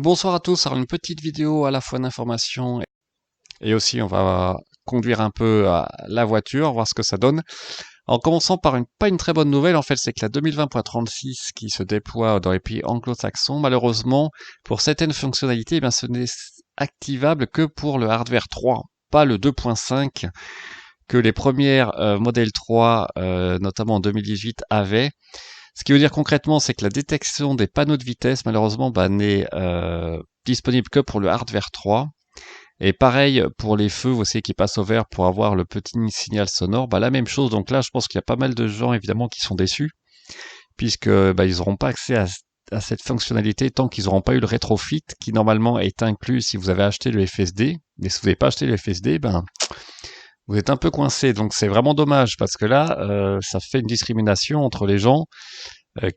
Bonsoir à tous, alors une petite vidéo à la fois d'information et aussi on va conduire un peu la voiture, voir ce que ça donne. En commençant par pas une très bonne nouvelle, en fait, c'est que la 2020.36 qui se déploie dans les pays anglo-saxons, malheureusement, pour certaines fonctionnalités, eh bien, ce n'est activable que pour le hardware 3, pas le 2.5 que les premières modèles 3, notamment en 2018, avaient. Ce qui veut dire concrètement, c'est que la détection des panneaux de vitesse, malheureusement, n'est disponible que pour le hardware 3. Et pareil pour les feux, vous savez, qui passent au vert pour avoir le petit signal sonore, la même chose. Donc là, je pense qu'il y a pas mal de gens, évidemment, qui sont déçus, puisque ils n'auront pas accès à cette fonctionnalité tant qu'ils n'auront pas eu le rétrofit, qui normalement est inclus si vous avez acheté le FSD. Mais si vous n'avez pas acheté le FSD, vous êtes un peu coincé. Donc c'est vraiment dommage, parce que là, ça fait une discrimination entre les gens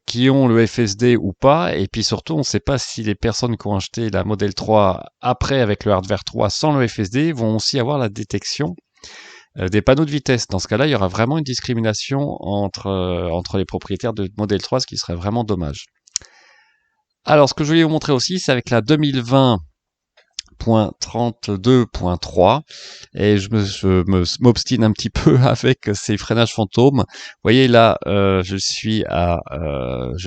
qui ont le FSD ou pas, et puis surtout on ne sait pas si les personnes qui ont acheté la Model 3 après avec le hardware 3 sans le FSD vont aussi avoir la détection des panneaux de vitesse. Dans ce cas-là, il y aura vraiment une discrimination entre les propriétaires de Model 3, ce qui serait vraiment dommage. Alors ce que je voulais vous montrer aussi, c'est avec la 2020.32.3 et je m'obstine un petit peu avec ces freinages fantômes. Vous voyez là, j'ai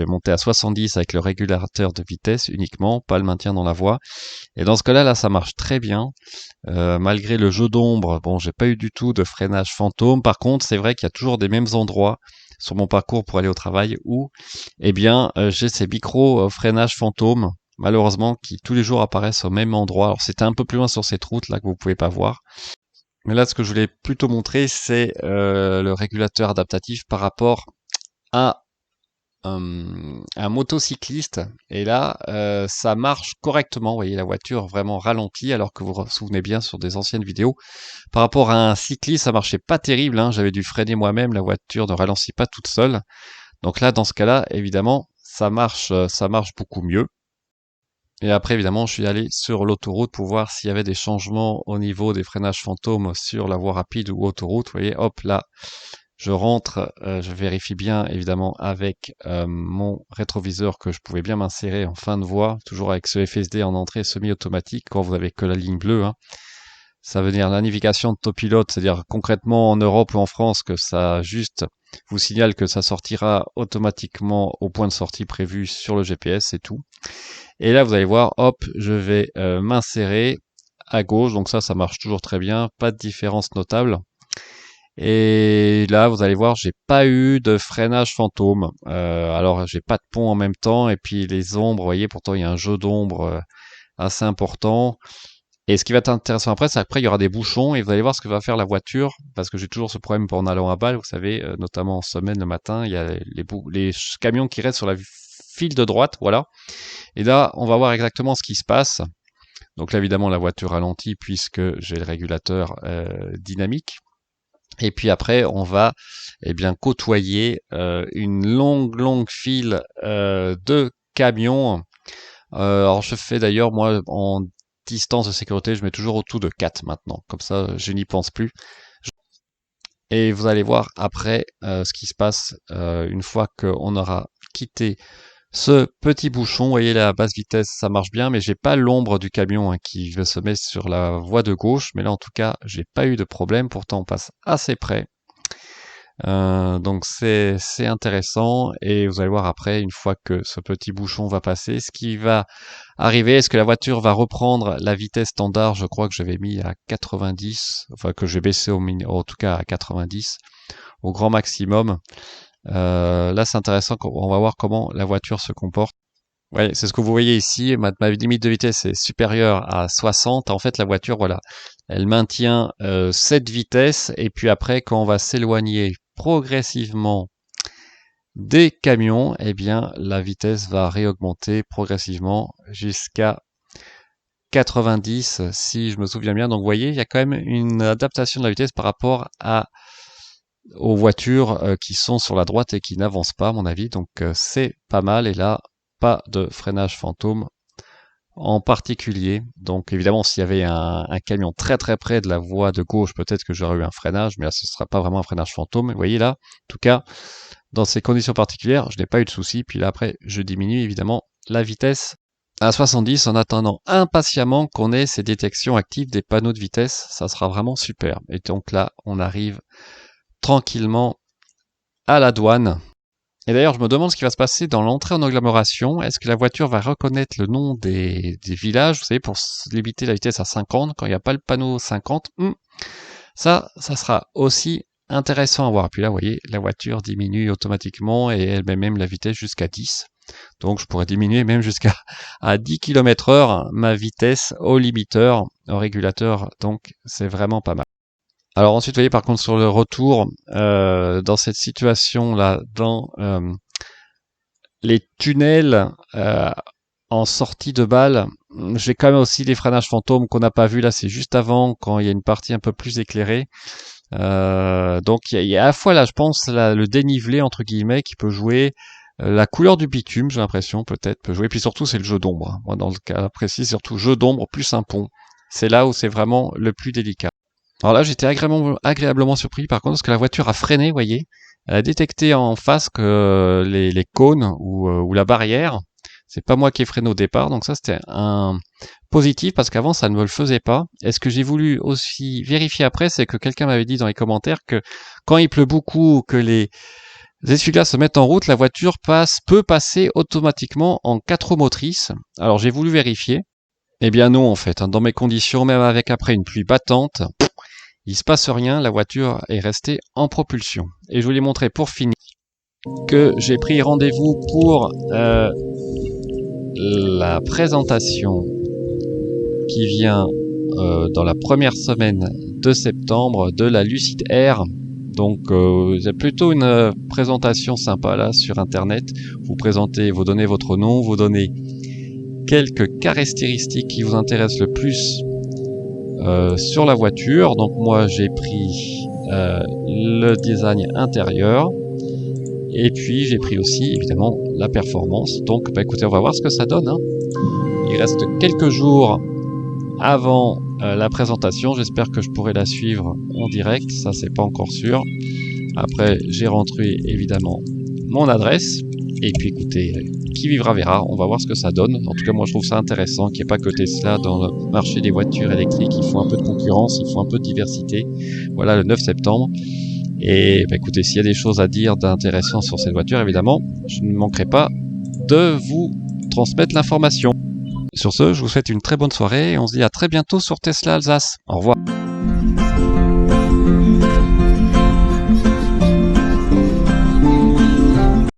monté à 70 avec le régulateur de vitesse uniquement, pas le maintien dans la voie. Et dans ce cas-là, là, ça marche très bien. Malgré le jeu d'ombre, bon, j'ai pas eu du tout de freinage fantôme. Par contre, c'est vrai qu'il y a toujours des mêmes endroits sur mon parcours pour aller au travail où, j'ai ces micro freinages fantômes, malheureusement, qui tous les jours apparaissent au même endroit. Alors c'était un peu plus loin sur cette route là que vous pouvez pas voir. Mais là, ce que je voulais plutôt montrer, c'est le régulateur adaptatif par rapport à un motocycliste. Et là, ça marche correctement. Vous voyez la voiture vraiment ralentie, alors que vous vous souvenez bien sur des anciennes vidéos. Par rapport à un cycliste, ça marchait pas terrible, hein. J'avais dû freiner moi-même. La voiture ne ralentit pas toute seule. Donc là, dans ce cas-là, évidemment, ça marche beaucoup mieux. Et après, évidemment, je suis allé sur l'autoroute pour voir s'il y avait des changements au niveau des freinages fantômes sur la voie rapide ou autoroute. Vous voyez, hop, là, je rentre, je vérifie bien, évidemment, avec mon rétroviseur que je pouvais bien m'insérer en fin de voie, toujours avec ce FSD en entrée semi-automatique, quand vous avez que la ligne bleue, hein. Ça veut dire la navigation de autopilote, c'est-à-dire concrètement en Europe ou en France que ça juste vous signale que ça sortira automatiquement au point de sortie prévu sur le GPS, c'est tout. Et là, vous allez voir, hop, je vais m'insérer à gauche. Donc ça marche toujours très bien. Pas de différence notable. Et là, vous allez voir, j'ai pas eu de freinage fantôme. Alors, j'ai pas de pont en même temps. Et puis les ombres, vous voyez, pourtant il y a un jeu d'ombres assez important. Et ce qui va être intéressant après, c'est qu'après, il y aura des bouchons. Et vous allez voir ce que va faire la voiture. Parce que j'ai toujours ce problème en allant à balle. Vous savez, notamment en semaine, le matin, il y a les camions qui restent sur la file de droite. Voilà. Et là, on va voir exactement ce qui se passe. Donc là, évidemment, la voiture ralentit puisque j'ai le régulateur dynamique. Et puis après, on va côtoyer une longue file de camions. Alors je fais d'ailleurs, moi, en distance de sécurité, je mets toujours autour de 4 maintenant. Comme ça, je n'y pense plus. Et vous allez voir après ce qui se passe une fois qu'on aura quitté ce petit bouchon. Vous voyez la basse vitesse, ça marche bien, mais j'ai pas l'ombre du camion qui se met sur la voie de gauche. Mais là, en tout cas, j'ai pas eu de problème. Pourtant, on passe assez près. Donc c'est intéressant. Et vous allez voir après, une fois que ce petit bouchon va passer, ce qui va arriver. Est-ce que la voiture va reprendre la vitesse standard? Je crois que j'avais mis à 90, enfin que j'ai baissé en tout cas à 90 au grand maximum. Là, c'est intéressant. On va voir comment la voiture se comporte. Ouais, c'est ce que vous voyez ici. Ma limite de vitesse est supérieure à 60. En fait, la voiture, voilà, elle maintient cette vitesse. Et puis après, quand on va s'éloigner progressivement des camions, la vitesse va réaugmenter progressivement jusqu'à 90, si je me souviens bien. Donc, vous voyez, il y a quand même une adaptation de la vitesse par rapport aux voitures qui sont sur la droite et qui n'avancent pas, à mon avis. Donc, c'est pas mal. Et là, pas de freinage fantôme en particulier. Donc évidemment, s'il y avait un camion très près de la voie de gauche, peut-être que j'aurais eu un freinage, mais là, ce ne sera pas vraiment un freinage fantôme. Vous voyez là, en tout cas, dans ces conditions particulières, je n'ai pas eu de souci. Puis là, après, je diminue évidemment la vitesse à 70 en attendant impatiemment qu'on ait ces détections actives des panneaux de vitesse. Ça sera vraiment super. Et donc là, on arrive tranquillement à la douane. Et d'ailleurs, je me demande ce qui va se passer dans l'entrée en agglomération. Est-ce que la voiture va reconnaître le nom des villages, vous savez, pour limiter la vitesse à 50, quand il n'y a pas le panneau 50? Ça sera aussi intéressant à voir. Puis là, vous voyez, la voiture diminue automatiquement et elle met même la vitesse jusqu'à 10. Donc, je pourrais diminuer même jusqu'à 10 km/h ma vitesse au limiteur, au régulateur. Donc, c'est vraiment pas mal. Alors ensuite, vous voyez, par contre, sur le retour, dans cette situation-là, dans les tunnels en sortie de balle, j'ai quand même aussi des freinages fantômes qu'on n'a pas vu. Là, c'est juste avant, quand il y a une partie un peu plus éclairée. Donc il y a à la fois là, je pense, le dénivelé entre guillemets qui peut jouer, la couleur du bitume, j'ai l'impression peut-être peut jouer. Puis surtout c'est le jeu d'ombre. Moi dans le cas précis, surtout jeu d'ombre plus un pont. C'est là où c'est vraiment le plus délicat. Alors là j'étais agréablement surpris par contre parce que la voiture a freiné, vous voyez. Elle a détecté en face que les cônes ou la barrière. C'est pas moi qui ai freiné au départ, donc ça c'était un positif parce qu'avant ça ne me le faisait pas. Et ce que j'ai voulu aussi vérifier après, c'est que quelqu'un m'avait dit dans les commentaires que quand il pleut beaucoup, que les essuie-glaces se mettent en route, la voiture peut passer automatiquement en 4 roues motrices. Alors j'ai voulu vérifier. Eh bien non en fait, hein. Dans mes conditions, même avec après une pluie battante, il se passe rien, la voiture est restée en propulsion. Et je voulais montrer pour finir que j'ai pris rendez-vous pour la présentation qui vient dans la première semaine de septembre de la Lucid Air. Donc c'est plutôt une présentation sympa là sur internet. Vous présentez, vous donnez votre nom, vous donnez quelques caractéristiques qui vous intéressent le plus sur la voiture. Donc moi j'ai pris le design intérieur et puis j'ai pris aussi évidemment la performance. Donc bah, écoutez, on va voir ce que ça donne, hein. Il reste quelques jours avant la présentation. J'espère que je pourrai la suivre en direct. Ça c'est pas encore sûr. Après j'ai rentré évidemment mon adresse. Et puis écoutez, qui vivra verra, on va voir ce que ça donne. En tout cas moi je trouve ça intéressant qu'il n'y ait pas que Tesla dans le marché des voitures électriques. Il faut un peu de concurrence, il faut un peu de diversité. Voilà le 9 septembre. Et bah, écoutez, s'il y a des choses à dire d'intéressant sur cette voiture, évidemment, je ne manquerai pas de vous transmettre l'information. Sur ce, je vous souhaite une très bonne soirée et on se dit à très bientôt sur Tesla Alsace. Au revoir.